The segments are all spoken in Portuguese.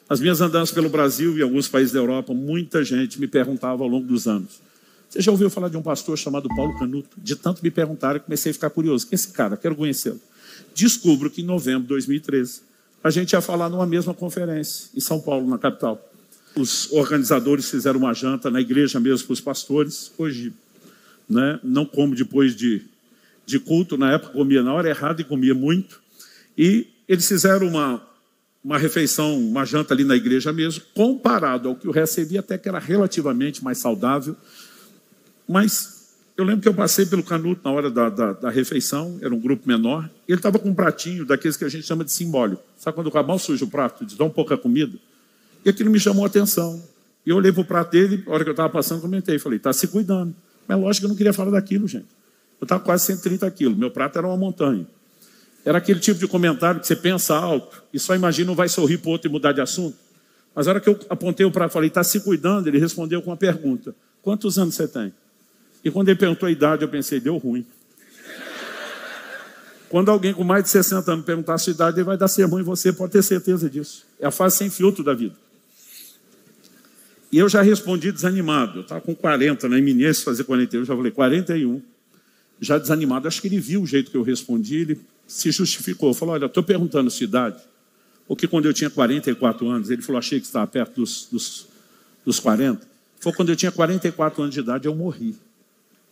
As minhas andanças pelo Brasil e alguns países da Europa, muita gente me perguntava ao longo dos anos: você já ouviu falar de um pastor chamado Paulo Canuto? De tanto me perguntaram, eu comecei a ficar curioso. Quem é esse cara? Quero conhecê-lo. Descubro que em novembro de 2013, a gente ia falar numa mesma conferência, em São Paulo, na capital. Os organizadores fizeram uma janta na igreja mesmo para os pastores. Hoje, né, não como depois de culto. Na época comia na hora errada e comia muito. E eles fizeram uma refeição, uma janta ali na igreja mesmo, comparado ao que eu recebi, até que era relativamente mais saudável. Mas eu lembro que eu passei pelo Canuto na hora da refeição, era um grupo menor, e ele estava com um pratinho daqueles que a gente chama de simbólico. Sabe quando o mal suja o prato, de tão pouca comida? E aquilo me chamou a atenção. E eu olhei para o prato dele, a hora que eu estava passando, comentei, falei, está se cuidando. Mas lógico que eu não queria falar daquilo, gente. Eu estava quase 130 quilos, meu prato era uma montanha. Era aquele tipo de comentário que você pensa alto e só imagina, não vai sorrir para o outro e mudar de assunto. Mas a hora que eu apontei o prato e falei, está se cuidando, ele respondeu com uma pergunta: quantos anos você tem? E quando ele perguntou a idade, eu pensei, deu ruim. Quando alguém com mais de 60 anos perguntar a sua idade, ele vai dar sermão em você, pode ter certeza disso. É a fase sem filtro da vida. E eu já respondi desanimado. Eu estava com 40, na iminência de fazer 41, eu já falei 41. Já desanimado, acho que ele viu o jeito que eu respondi, ele se justificou. Falou, olha, estou perguntando a sua idade, porque quando eu tinha 44 anos, ele falou, achei que estava perto dos 40. Foi quando eu tinha 44 anos de idade, eu morri.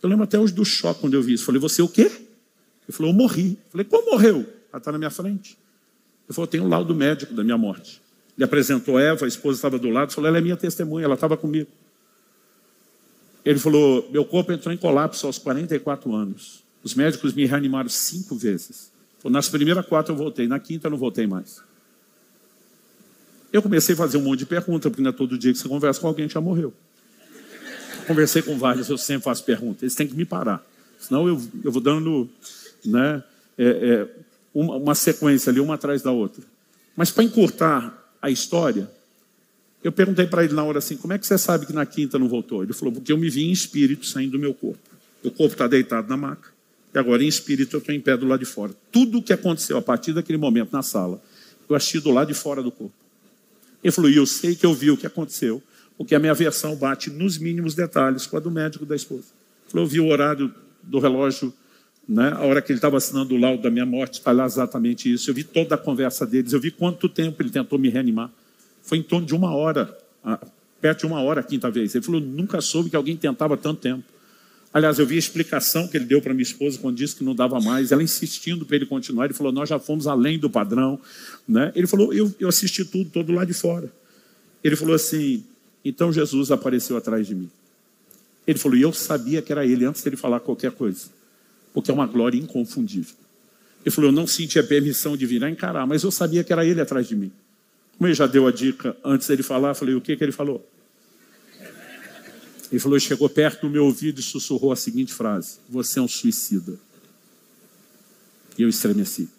Eu lembro até hoje do choque quando eu vi isso. Falei, você o quê? Ele falou, eu morri. Falei, como morreu? Ela está na minha frente. Ele falou, tem um laudo médico da minha morte. Ele apresentou a Eva, a esposa estava do lado, falou, ela é minha testemunha, ela estava comigo. Ele falou, meu corpo entrou em colapso aos 44 anos. Os médicos me reanimaram 5 vezes. Falou, nas primeiras 4 eu voltei, na 5ª eu não voltei mais. Eu comecei a fazer um monte de perguntas, porque não é todo dia que você conversa com alguém que já morreu. Conversei com vários, eu sempre faço perguntas. Eles têm que me parar. Senão eu vou dando, né, uma sequência ali, uma atrás da outra. Mas para encurtar a história, eu perguntei para ele na hora assim, como é que você sabe que na 5ª não voltou? Ele falou, porque eu me vi em espírito saindo do meu corpo. O corpo está deitado na maca, e agora em espírito eu estou em pé do lado de fora. Tudo o que aconteceu a partir daquele momento na sala, eu assisti do lado de fora do corpo. Ele falou, e eu sei que eu vi o que aconteceu, porque a minha versão bate nos mínimos detalhes com a do médico da esposa. Ele falou, eu vi o horário do relógio, né, a hora que ele estava assinando o laudo da minha morte, está lá exatamente isso. Eu vi toda a conversa deles, eu vi quanto tempo ele tentou me reanimar. Foi em torno de 1 hora, perto de 1 hora a 5ª vez. Ele falou, nunca soube que alguém tentava tanto tempo. Aliás, eu vi a explicação que ele deu para minha esposa quando disse que não dava mais, ela insistindo para ele continuar. Ele falou, nós já fomos além do padrão. Né? Ele falou, eu assisti tudo, todo lá de fora. Ele falou assim, então Jesus apareceu atrás de mim. Ele falou, e eu sabia que era ele antes dele falar qualquer coisa, porque é uma glória inconfundível. Ele falou, eu não senti a permissão de virar encarar, mas eu sabia que era ele atrás de mim. Como ele já deu a dica antes dele falar, eu falei, o que ele falou? Ele falou, chegou perto do meu ouvido e sussurrou a seguinte frase, você é um suicida. E eu estremeci.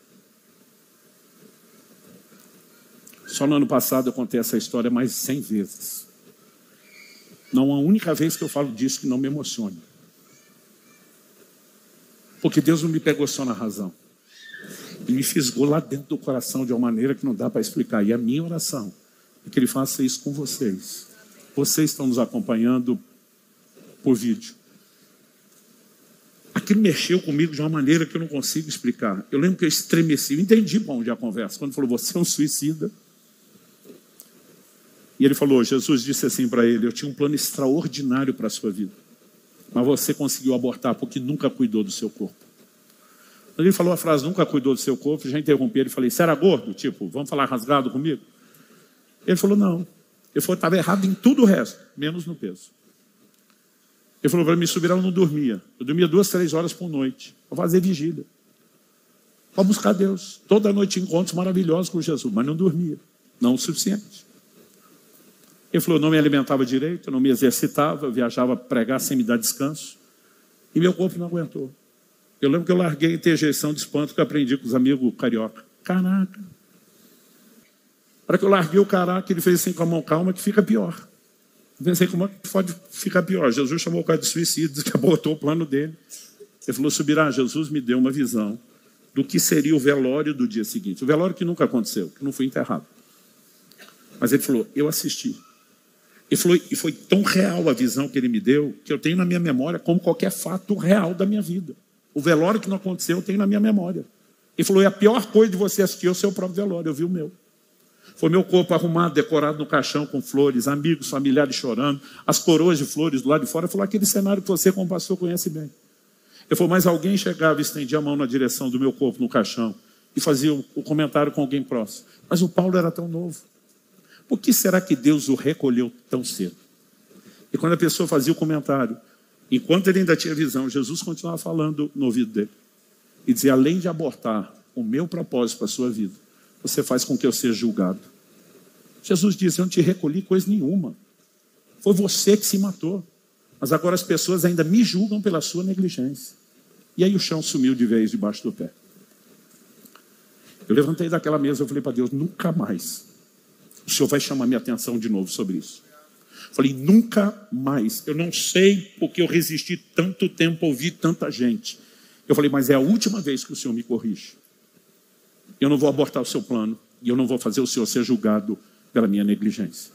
Só no ano passado eu contei essa história mais de 100 vezes. Não há uma única vez que eu falo disso que não me emocione. Porque Deus não me pegou só na razão. Ele me fisgou lá dentro do coração de uma maneira que não dá para explicar. E a minha oração é que Ele faça isso com vocês. Vocês estão nos acompanhando por vídeo. Aquilo mexeu comigo de uma maneira que eu não consigo explicar. Eu lembro que eu estremeci. Eu entendi para onde é a conversa. Quando falou, você é um suicida. E ele falou, Jesus disse assim para ele, eu tinha um plano extraordinário para a sua vida. Mas você conseguiu abortar porque nunca cuidou do seu corpo. Quando ele falou a frase, nunca cuidou do seu corpo, eu já interrompi ele e falei, você era gordo? Tipo, vamos falar rasgado comigo? Ele falou, não. Ele falou, estava errado em tudo o resto, menos no peso. Ele falou, para me subir, eu não dormia. Eu dormia 2, 3 horas por noite, para fazer vigília. Para buscar Deus. Toda noite encontros maravilhosos com Jesus, mas não dormia. Não o suficiente. Ele falou, eu não me alimentava direito, eu não me exercitava, eu viajava para pregar sem me dar descanso. E meu corpo não aguentou. Eu lembro que eu larguei a interjeição de espanto que eu aprendi com os amigos carioca. Caraca. Para que eu larguei o caraca, ele fez assim com a mão calma, que fica pior. Eu pensei, como é que pode ficar pior? Jesus chamou o cara de suicídio, que abortou o plano dele. Ele falou, Subirá, Jesus me deu uma visão do que seria o velório do dia seguinte. O velório que nunca aconteceu, que não foi enterrado. Mas ele falou, eu assisti. Ele falou, e foi tão real a visão que ele me deu, que eu tenho na minha memória como qualquer fato real da minha vida. O velório que não aconteceu, eu tenho na minha memória. Ele falou, e a pior coisa de você assistir é o seu próprio velório. Eu vi o meu. Foi meu corpo arrumado, decorado no caixão com flores, amigos, familiares chorando, as coroas de flores do lado de fora. Ele falou, aquele cenário que você, como pastor, conhece bem. Ele falou, mas alguém chegava e estendia a mão na direção do meu corpo no caixão e fazia o comentário com alguém próximo. Mas o Paulo era tão novo. Por que será que Deus o recolheu tão cedo? E quando a pessoa fazia o comentário, enquanto ele ainda tinha visão, Jesus continuava falando no ouvido dele. E dizia, além de abortar o meu propósito para a sua vida, você faz com que eu seja julgado. Jesus disse, eu não te recolhi coisa nenhuma. Foi você que se matou. Mas agora as pessoas ainda me julgam pela sua negligência. E aí o chão sumiu de vez debaixo do pé. Eu levantei daquela mesa e falei para Deus, nunca mais o Senhor vai chamar minha atenção de novo sobre isso. Falei, nunca mais. Eu não sei porque eu resisti tanto tempo a ouvir tanta gente. Eu falei, mas é a última vez que o Senhor me corrige. Eu não vou abortar o seu plano e eu não vou fazer o Senhor ser julgado pela minha negligência.